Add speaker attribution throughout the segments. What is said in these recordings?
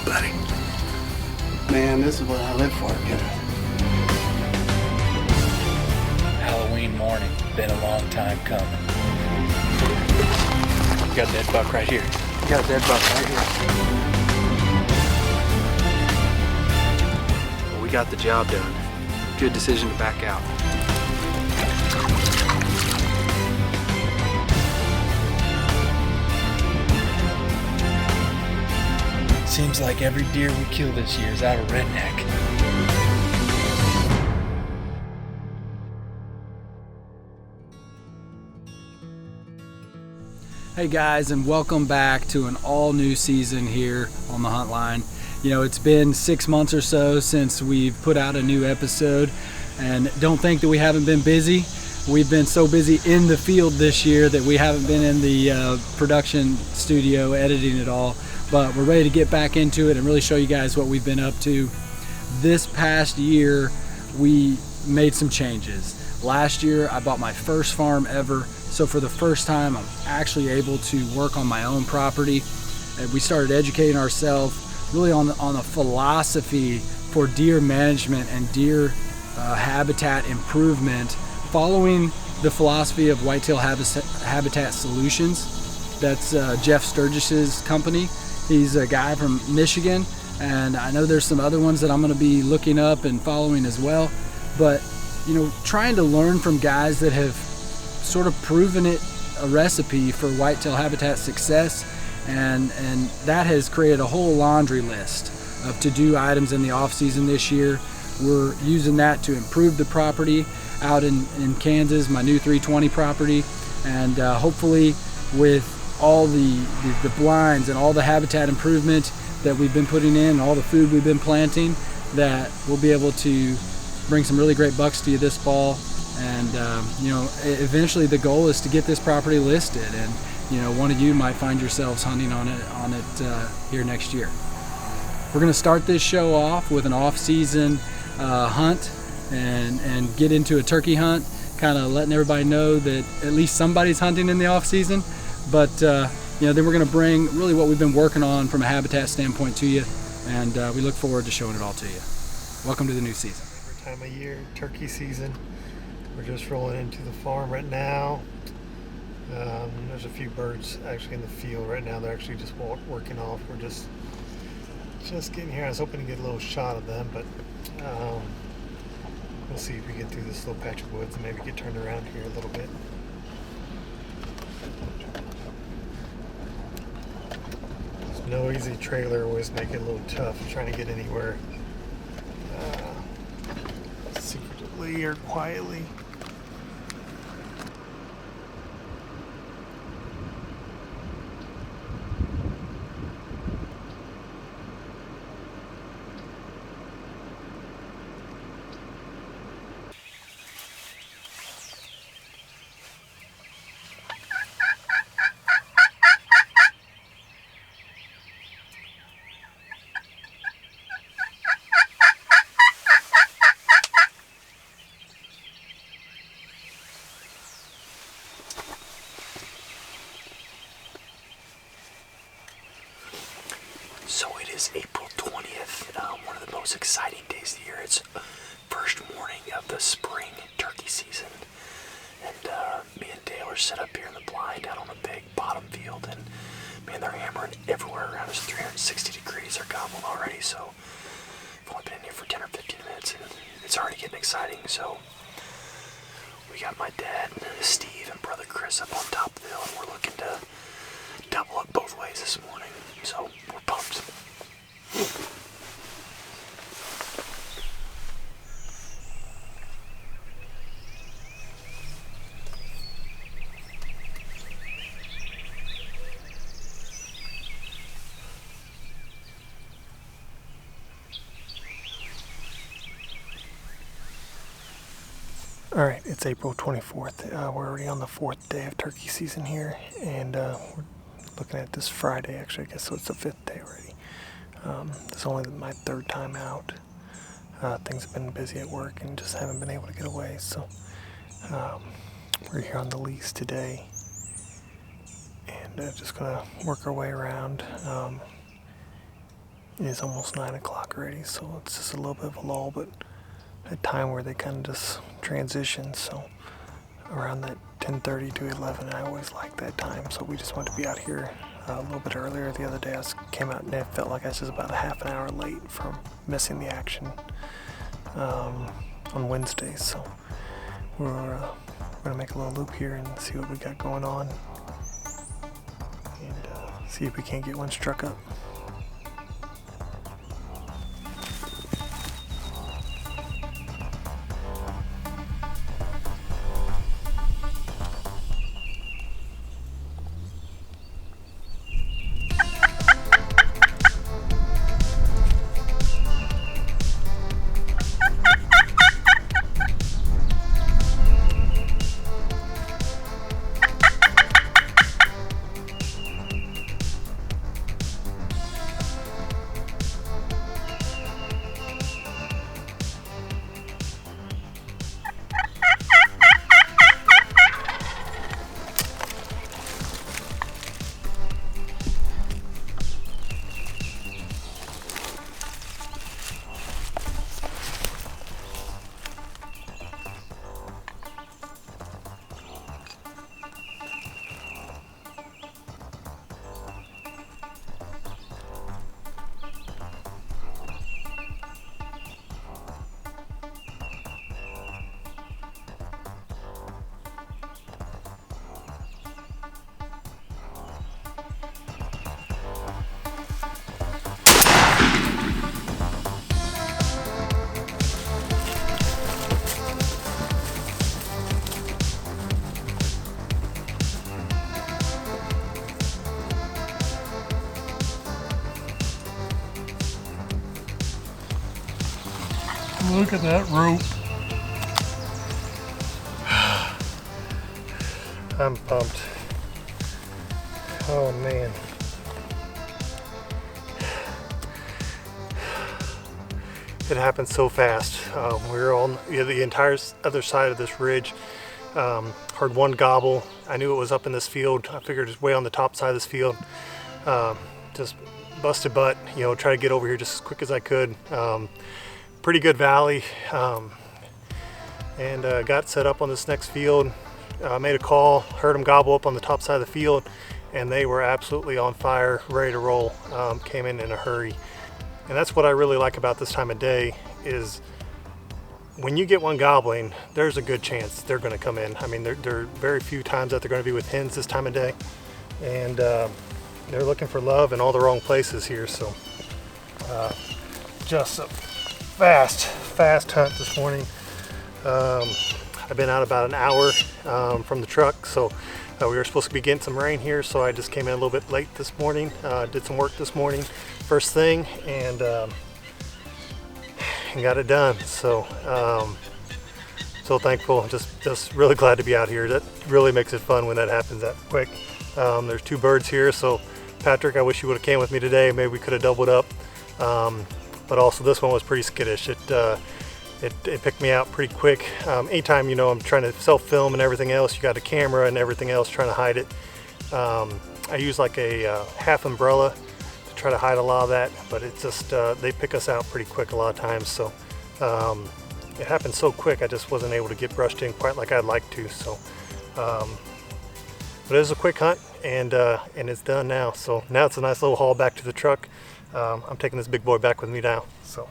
Speaker 1: buddy?
Speaker 2: Man, this is what I live for, kid.
Speaker 3: Halloween morning. Been a long time coming. You got a dead buck right here. You got a dead buck right here.
Speaker 4: Well, we got the job done. Good decision to back out.
Speaker 3: Seems like every deer we kill this year is out of redneck.
Speaker 5: Hey guys, and welcome back to an all-new season here on the Huntline. You know, it's been 6 months or so since we've put out a new episode, and don't think that we haven't been busy. We've been so busy in the field this year that we haven't been in the production studio editing it all, but we're ready to get back into it and really show you guys what we've been up to. This past year, we made some changes. Last year, I bought my first farm ever. So for the first time, I'm actually able to work on my own property. And we started educating ourselves really on the philosophy for deer management and deer habitat improvement, following the philosophy of Whitetail Habitat Solutions. That's Jeff Sturgis's company. He's a guy from Michigan, and I know there's some other ones that I'm going to be looking up and following as well. But you know, trying to learn from guys that have sort of proven it a recipe for whitetail habitat success, and that has created a whole laundry list of to-do items in the off-season this year. We're using that to improve the property out in Kansas, my new 320 property, and hopefully with all the blinds and all the habitat improvement that we've been putting in, all the food we've been planting, that we'll be able to bring some really great bucks to you this fall. And you know, eventually the goal is to get this property listed, and you know, one of you might find yourselves hunting on it here next year. We're going to start this show off with an off-season hunt and get into a turkey hunt, kind of letting everybody know that at least somebody's hunting in the off-season. But you know, then we're going to bring really what we've been working on from a habitat standpoint to you, and we look forward to showing it all to you. Welcome to the new season.
Speaker 6: Time of year, turkey season. We're just rolling into the farm right now. There's a few birds actually in the field right now. They're actually just working off. We're just getting here. I was hoping to get a little shot of them, but we'll see if we get through this little patch of woods and maybe get turned around here a little bit. There's no easy trailer, always make it a little tough trying to get anywhere secretly or quietly.
Speaker 1: So it is April 20th, one of the most exciting days of the year. It's first morning of the spring turkey season, and me and Dale are set up here in the blind out on the big bottom field, and man, they're hammering everywhere around us. 360 degrees are gobbling already, so I've only been in here for 10 or 15 minutes, and it's already getting exciting. So we got my dad, Steve, and brother Chris up on top of the hill, and we're looking to double up both ways this morning. So we're pumped.
Speaker 6: All right, it's April 24th. We're already on the 4th day of turkey season here, and we're looking at this Friday, actually, I guess, so it's the 5th day already. It's only my 3rd time out. Things have been busy at work and just haven't been able to get away, so we're here on the lease today, and just gonna work our way around. It is almost 9 o'clock already, so it's just a little bit of a lull, but a time where they kind of just transition. So around that 10:30 to 11, I always like that time. So we just wanted to be out here a little bit earlier. The other day I came out and it felt like I was just about a half an hour late from missing the action on Wednesdays. So we're gonna make a little loop here and see what we got going on, and see if we can't get one struck up.
Speaker 7: Look at that rope.
Speaker 6: I'm pumped. Oh man. It happened so fast. We were on the entire other side of this ridge. Heard one gobble. I knew it was up in this field. I figured it was way on the top side of this field. Just busted butt, try to get over here just as quick as I could. Pretty good valley, and got set up on this next field. Made a call, heard them gobble up on the top side of the field, and they were absolutely on fire, ready to roll. Came in a hurry. And that's what I really like about this time of day is when you get one gobbling, there's a good chance they're going to come in. I mean, there are very few times that they're going to be with hens this time of day, and they're looking for love in all the wrong places here. So just a fast hunt this morning. I've been out about an hour from the truck, so we were supposed to be getting some rain here, so I just came in a little bit late this morning. Did some work this morning first thing, and got it done. So so thankful, just really glad to be out here. That really makes it fun when that happens that quick. There's two birds here, so Patrick, I wish you would have came with me today. Maybe we could have doubled up. But also this one was pretty skittish. It picked me out pretty quick. Anytime, I'm trying to self-film and everything else, you got a camera and everything else trying to hide it. I use like a half umbrella to try to hide a lot of that, but it's just, they pick us out pretty quick a lot of times. So it happened so quick, I just wasn't able to get brushed in quite like I'd like to. So, but it was a quick hunt, and it's done now. So now it's a nice little haul back to the truck. I'm taking this big boy back with me now. So.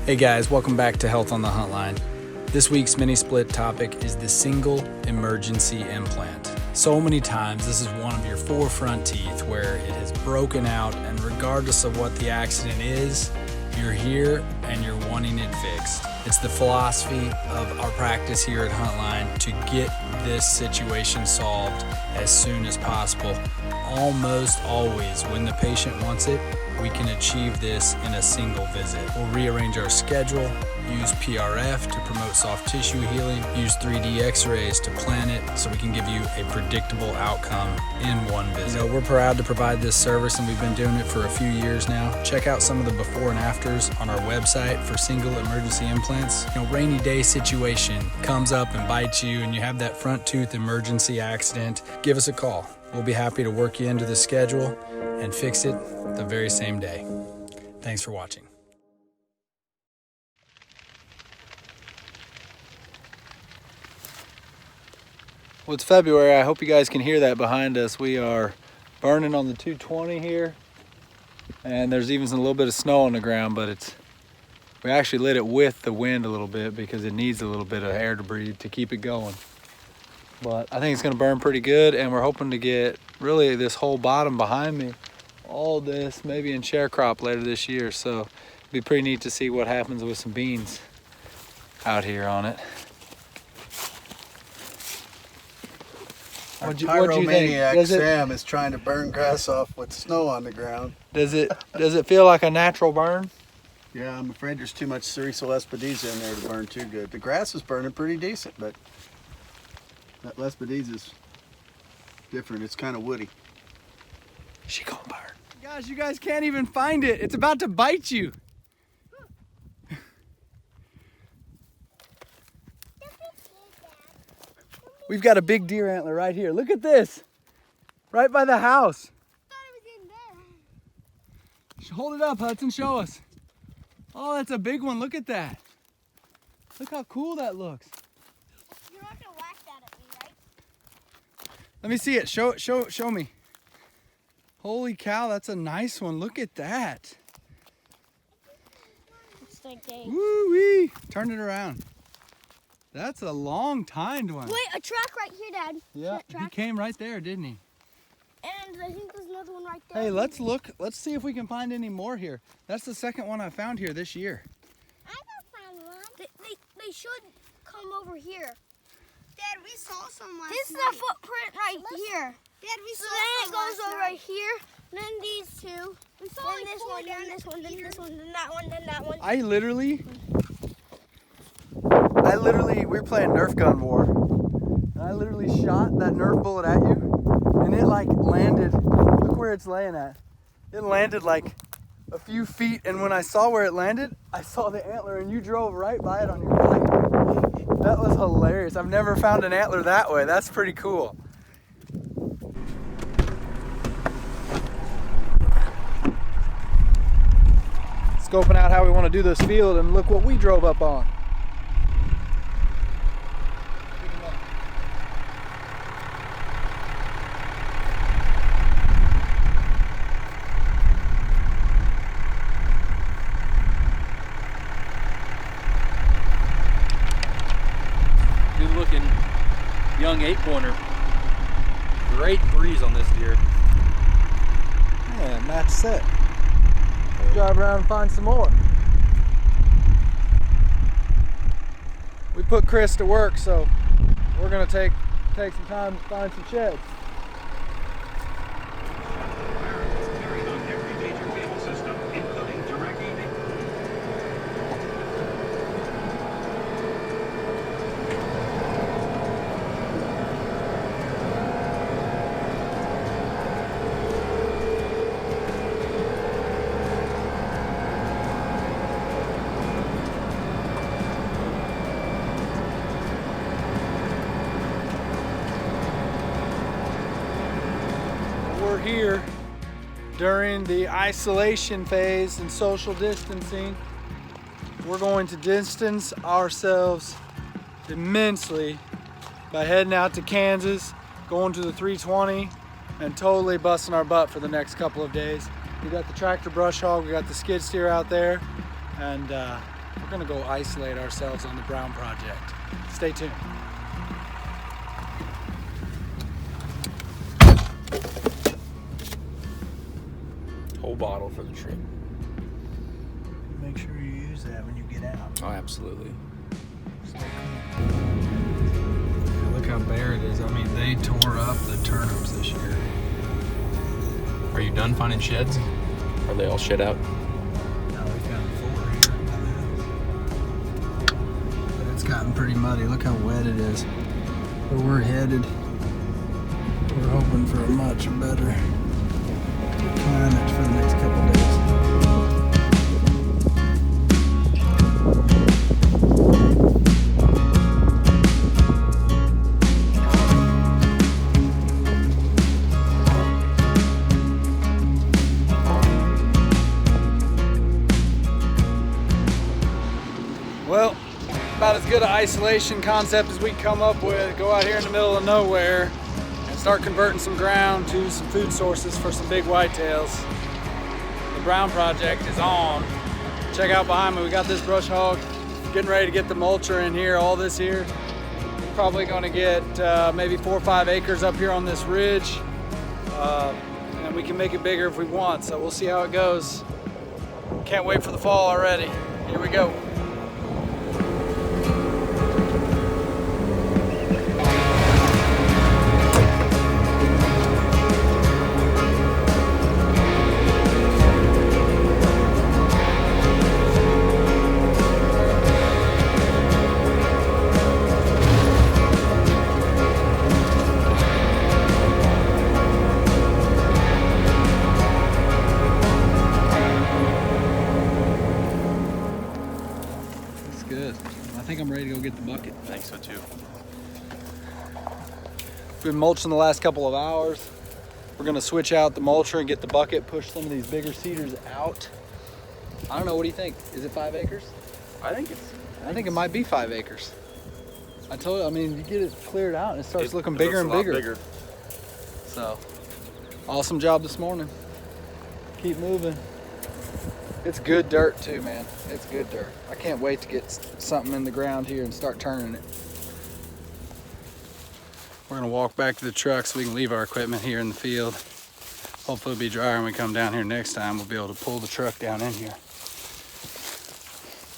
Speaker 5: Hey guys, welcome back to Health on the Huntline. This week's mini split topic is the single emergency implant. So many times this is one of your forefront teeth where it has broken out, and regardless of what the accident is, you're here and you're wanting it fixed. It's the philosophy of our practice here at Huntline to get this situation solved as soon as possible. Almost always, when the patient wants it, we can achieve this in a single visit. We'll rearrange our schedule, use PRF to promote soft tissue healing, use 3D x-rays to plan it so we can give you a predictable outcome in one visit. You know, we're proud to provide this service, and we've been doing it for a few years now. Check out some of the before and afters on our website for single emergency implants. You know, rainy day situation comes up and bites you and you have that front tooth emergency accident, give us a call. We'll be happy to work you into the schedule and fix it the very same day. Thanks for watching. Well, it's February. I hope you guys can hear that behind us. We are burning on the 220 here, and there's even a little bit of snow on the ground, but we actually lit it with the wind a little bit because it needs a little bit of air to breathe to keep it going. But I think it's gonna burn pretty good, and we're hoping to get really this whole bottom behind me, all this maybe in share crop later this year. So it'd be pretty neat to see what happens with some beans out here on it.
Speaker 2: Our
Speaker 5: What'd you think?
Speaker 2: pyromaniac Sam is trying to burn grass off with snow on the ground.
Speaker 5: Does it feel like a natural burn?
Speaker 2: Yeah, I'm afraid there's too much Cereso Lespedeza in there to burn too good. The grass is burning pretty decent, but that Lespedeza is different. It's kind of woody.
Speaker 5: She gonna burn. Gosh, you guys can't even find it. It's about to bite you. We've got a big deer antler right here. Look at this. Right by the house. Hold it up, Hudson. Show us. Oh, that's a big one. Look at that. Look how cool that looks.
Speaker 8: You're not gonna whack that at me, right?
Speaker 5: Let me see it. Show me. Holy cow, that's a nice one. Look at that.
Speaker 8: It's like a...
Speaker 5: Woo-wee. Turn it around. That's a long tined one.
Speaker 8: Wait, a track right here, Dad.
Speaker 5: Yeah, he came right there, didn't he?
Speaker 8: And I think there's another one right there.
Speaker 5: Hey, let's look. Let's see if we can find any more here. That's the second one I found here this year.
Speaker 8: I found one. They should come over here. Dad, we saw some last This night. Is a footprint right here. Dad, we saw some last night. So then it goes over here, then these two, we saw then this one, then this one, then this one, then that one, then that one.
Speaker 5: I literally, we're playing Nerf gun war. And I literally shot that Nerf bullet at you, and it like landed, look where it's laying at. It landed like a few feet, and when I saw where it landed, I saw the antler, and you drove right by it on your bike. That was hilarious. I've never found an antler that way. That's pretty cool. Scoping out how we want to do this field, and look what we drove up on.
Speaker 4: Good looking young 8-pointer. Great breeze on this deer.
Speaker 5: Yeah, match set. Drive around and find some more. We put Chris to work, so we're gonna take some time to find some sheds. Here during the isolation phase and social distancing. We're going to distance ourselves immensely by heading out to Kansas, going to the 320, and totally busting our butt for the next couple of days. We got the tractor brush hog, we got the skid steer out there, and We're gonna go isolate ourselves on the brown project. Stay tuned.
Speaker 4: Whole bottle for the trip.
Speaker 2: Make sure you use that when you get out.
Speaker 4: Oh, absolutely.
Speaker 5: Look how bare it is. I mean, they tore up the turnips this year.
Speaker 4: Are you done finding sheds? Are they all shed out?
Speaker 5: Now we found 4 here. But it's gotten pretty muddy. Look how wet it is. Where we're headed, we're hoping for a much better climate for the next couple days. Well, about as good an isolation concept as we come up with. Go out here in the middle of nowhere and start converting some ground to some food sources for some big whitetails. The brown project is on. Check out behind me, we got this brush hog. Getting ready to get the mulcher in here, all this here. We're probably gonna get maybe 4 or 5 acres up here on this ridge. And we can make it bigger if we want, so we'll see how it goes. Can't wait for the fall already. Here we go. Good. I think I'm ready to go get the bucket.
Speaker 4: I think so too.
Speaker 5: Been mulching the last couple of hours. We're gonna switch out the mulcher and get the bucket, push some of these bigger cedars out. I don't know, what do you think? Is it 5 acres?
Speaker 4: I think
Speaker 5: it might be 5 acres. I told you, I mean, you get it cleared out and it starts looking bigger and bigger. So, awesome job this morning. Keep moving. It's good dirt too, man. It's good dirt. I can't wait to get something in the ground here and start turning it. We're gonna walk back to the truck so we can leave our equipment here in the field. Hopefully it'll be drier when we come down here next time. We'll be able to pull the truck down in here.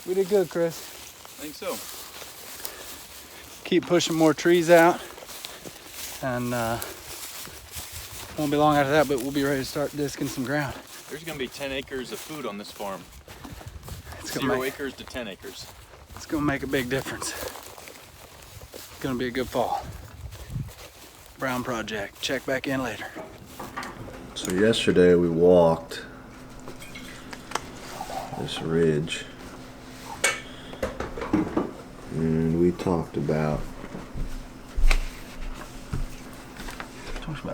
Speaker 5: We did good, Chris.
Speaker 4: I think so.
Speaker 5: Keep pushing more trees out. And won't be long after that, but we'll be ready to start disking some ground.
Speaker 4: There's gonna be 10 acres of food on this farm.
Speaker 5: It's
Speaker 4: 0 acres to 10 acres.
Speaker 5: It's gonna make a big difference. It's gonna be a good fall. Brown project, check back in later.
Speaker 9: So yesterday we walked this ridge and we talked about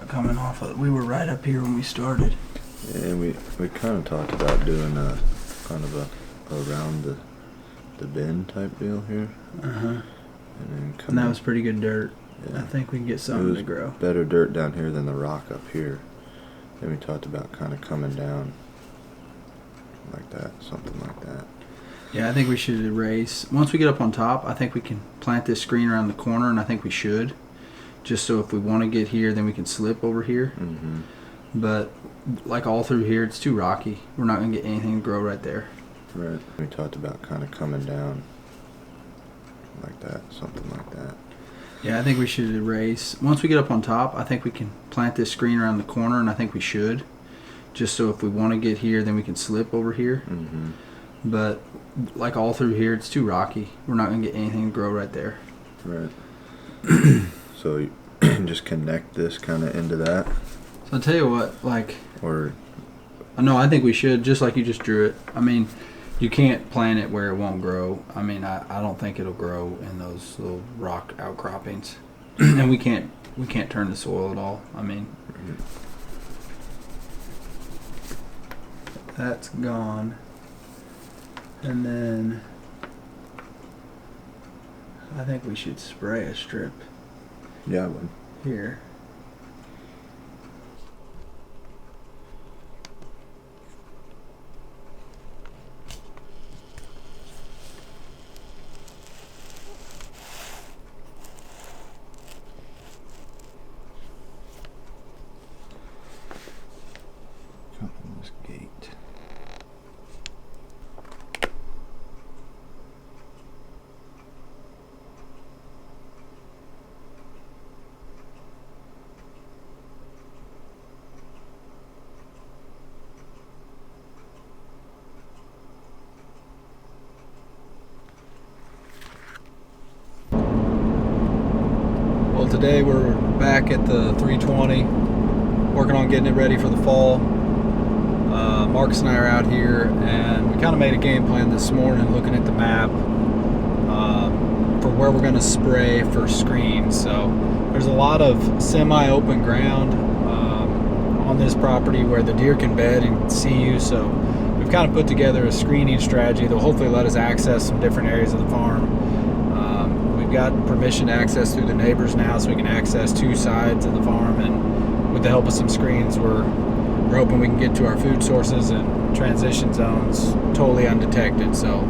Speaker 5: Coming off of, we were right up here when we started.
Speaker 9: and we kind of talked about doing a kind of a around the bend type deal here.
Speaker 5: And
Speaker 9: And then
Speaker 5: that was pretty good dirt.
Speaker 9: Yeah.
Speaker 5: I think we can get
Speaker 9: It
Speaker 5: something
Speaker 9: was
Speaker 5: to grow.
Speaker 9: better dirt down here than the rock up here. Then we talked about kind of coming down like that, something like that.
Speaker 5: Yeah, I think we should erase. Once we get up on top, I think we can plant this screen around the corner, and I think we should. Just so if we want to get here, then we can slip over here.
Speaker 9: Mm-hmm.
Speaker 5: But like all through here, it's too rocky. We're not going to get anything to grow right there.
Speaker 9: Right. We talked about kind of coming down like that, something like that.
Speaker 5: Yeah, I think we should erase. Once we get up on top, I think we can plant this screen around the corner, and I think we should. Just so if we want to get here, then we can slip over here.
Speaker 9: Mm-hmm.
Speaker 5: But like all through here, it's too rocky. We're not going to get anything to grow right there.
Speaker 9: Right. So you just connect this kind of into that,
Speaker 5: So I'll tell you what, like,
Speaker 9: or
Speaker 5: no, I think we should, just like you just drew it. I mean, you can't plant it where it won't grow. I mean, I don't think it'll grow in those little rock outcroppings. And we can't turn the soil at all. I mean, that's gone. And then I think we should spray a strip
Speaker 9: yeah, I would.
Speaker 5: here. today we're back at the 320, working on getting it ready for the fall. Marcus and I are out here, and we kind of made a game plan this morning looking at the map for where we're going to spray for screens. So there's a lot of semi-open ground on this property where the deer can bed and see you. So we've kind of put together a screening strategy that will hopefully let us access some different areas of the farm. We've got permission to access through the neighbors now, so we can access 2 sides of the farm, and with the help of some screens, we're hoping we can get to our food sources and transition zones totally undetected. So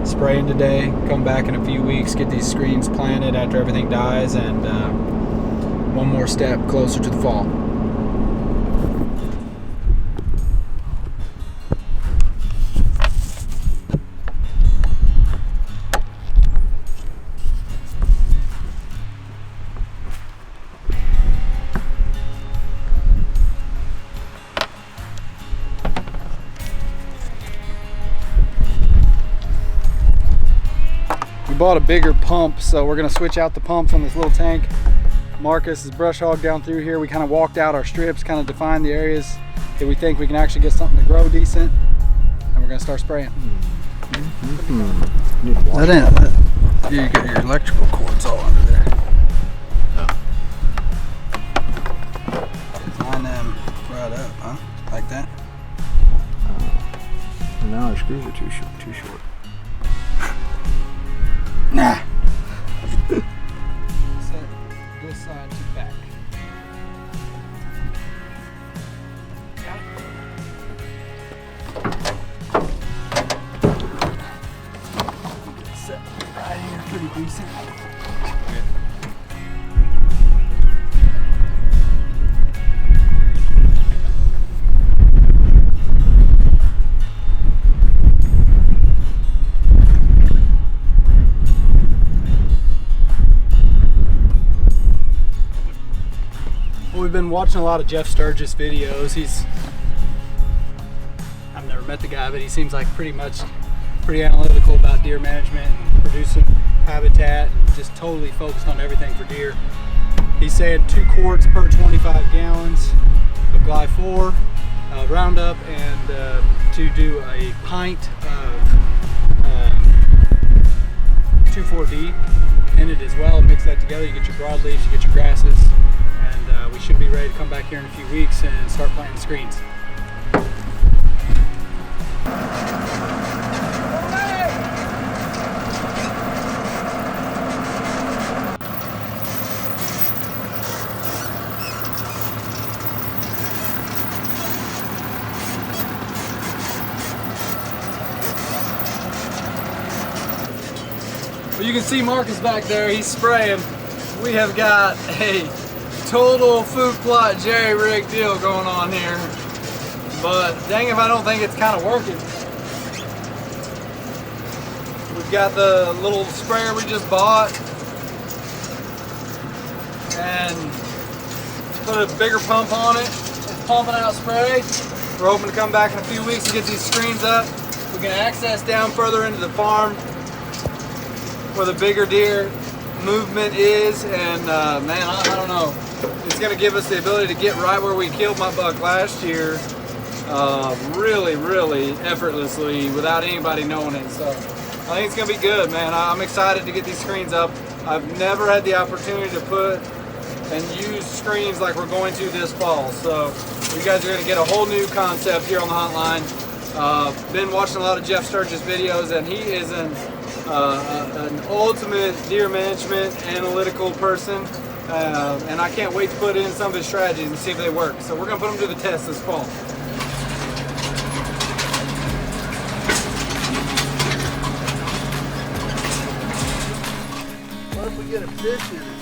Speaker 5: spraying today, come back in a few weeks, get these screens planted after everything dies, and one more step closer to the fall. Bought a bigger pump, so we're gonna switch out the pumps on this little tank. Marcus is brush hog down through here. We kind of walked out our strips, kind of defined the areas that we think we can actually get something to grow decent, and we're gonna start spraying. That ain't, you got your electrical cords all under there. Line them right up, huh? Like that?
Speaker 9: No, our screws are too short.
Speaker 5: Nah. Set this side to back. Got it. Set right here, pretty decent. We've been watching a lot of Jeff Sturgis videos. I've never met the guy, but he seems like pretty analytical about deer management and producing habitat, and just totally focused on everything for deer. He's saying 2 quarts per 25 gallons of Glyphor, Roundup, and to do a pint of 2,4-D in it as well. Mix that together, you get your broadleaves, you get your grasses. We should be ready to come back here in a few weeks and start planting screens. Well, you can see Marcus back there, he's spraying. We have got a total food plot jerry rig deal going on here, but dang if I don't think it's kind of working. We've got the little sprayer we just bought and put a bigger pump on it. It's pumping out spray. We're hoping to come back in a few weeks and get these screens up. We can access down further into the farm where the bigger deer movement is, and man, I don't know. It's going to give us the ability to get right where we killed my buck last year, really effortlessly without anybody knowing it. So I think it's going to be good, man. I'm excited to get these screens up. I've never had the opportunity to put and use screens like we're going to this fall. So you guys are going to get a whole new concept here on the Huntline. Been watching a lot of Jeff Sturgis videos, and he is an ultimate deer management analytical person. And I can't wait to put in some of his strategies and see if they work. So we're going to put them to the test this fall.
Speaker 2: What if we get a fish in it?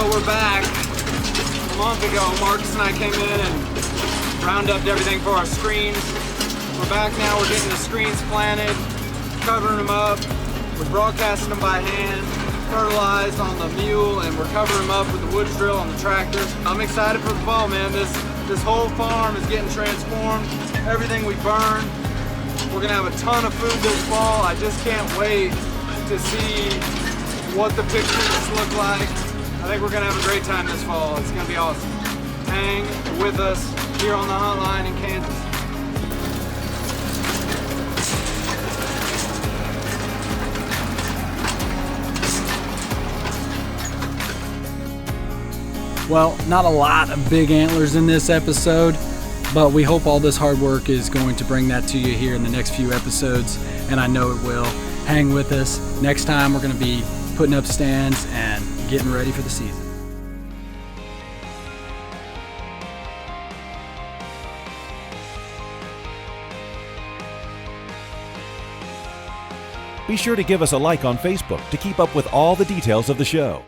Speaker 10: So we're back. A month ago, Marcus and I came in and rounded up everything for our screens. We're back now, we're getting the screens planted, covering them up. We're broadcasting them by hand, fertilized on the mule, and we're covering them up with the wood drill on the tractor. I'm excited for the fall, man. This whole farm is getting transformed. Everything we burn, we're gonna have a ton of food this fall. I just can't wait to see what the pictures look like. I think we're gonna have a great time this fall. It's gonna be awesome. Hang with us here on the Huntline in Kansas.
Speaker 5: Well, not a lot of big antlers in this episode, but we hope all this hard work is going to bring that to you here in the next few episodes, and I know it will. Hang with us. Next time we're going to be putting up stands and getting ready for the season.
Speaker 11: Be sure to give us a like on Facebook to keep up with all the details of the show.